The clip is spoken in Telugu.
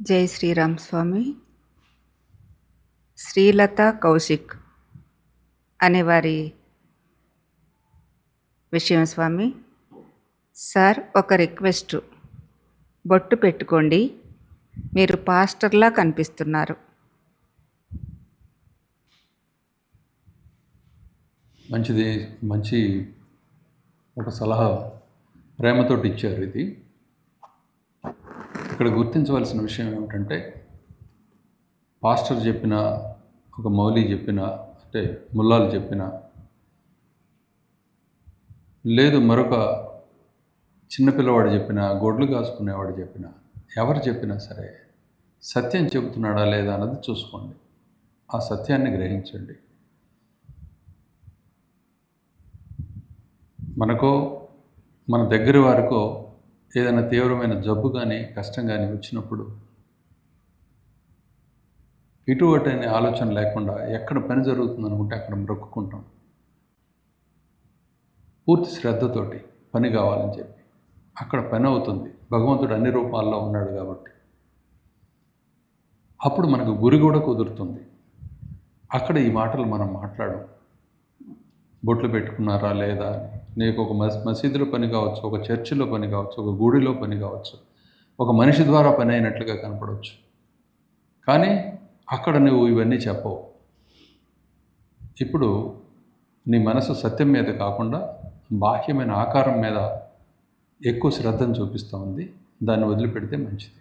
జై శ్రీరామ్ స్వామి. శ్రీలత కౌశిక్ అనేవారి విషయం స్వామి. సార్, ఒక రిక్వెస్ట్, బొట్టు పెట్టుకోండి, మీరు పాస్టర్లా కనిపిస్తున్నారు. మంచిది, మంచి ఒక సలహా ప్రేమతోటి ఇచ్చారు. ఇది ఇక్కడ గుర్తించవలసిన విషయం ఏమిటంటే, పాస్టర్ చెప్పిన, ఒక మౌలి చెప్పిన, అంటే ముల్లాలు చెప్పిన, లేదు మరొక చిన్నపిల్లవాడు చెప్పిన, గొడ్లు కాసుకునేవాడు చెప్పిన, ఎవరు చెప్పినా సరే సత్యం చెబుతున్నాడా లేదా అన్నది చూసుకోండి. ఆ సత్యాన్ని గ్రహించండి. మనకో మన దగ్గర వారికో ఏదైనా తీవ్రమైన జబ్బు కానీ కష్టం కానీ వచ్చినప్పుడు ఇటువంటి ఆలోచన లేకుండా ఎక్కడ పని జరుగుతుంది అనుకుంటే అక్కడ మొక్కుకుంటాం. పూర్తి శ్రద్ధతోటి పని కావాలని చెప్పి అక్కడ పని అవుతుంది. భగవంతుడు అన్ని రూపాల్లో ఉన్నాడు కాబట్టి అప్పుడు మనకు గురి కూడా కుదురుతుంది. అక్కడ ఈ మాటలు మనం మాట్లాడం. బొట్లు పెట్టుకున్నారా లేదా అని. నీకు ఒక మసీదులో పని కావచ్చు, ఒక చర్చిలో పని కావచ్చు, ఒక గుడిలో పని కావచ్చు, ఒక మనిషి ద్వారా పని అయినట్లుగా కనపడవచ్చు. కానీ అక్కడ నువ్వు ఇవన్నీ చెప్పవు. ఇప్పుడు నీ మనసు సత్యం మీద కాకుండా బాహ్యమైన ఆకారం మీద ఎక్కువ శ్రద్ధను చూపిస్తూ ఉంది. దాన్ని వదిలిపెడితే మంచిది.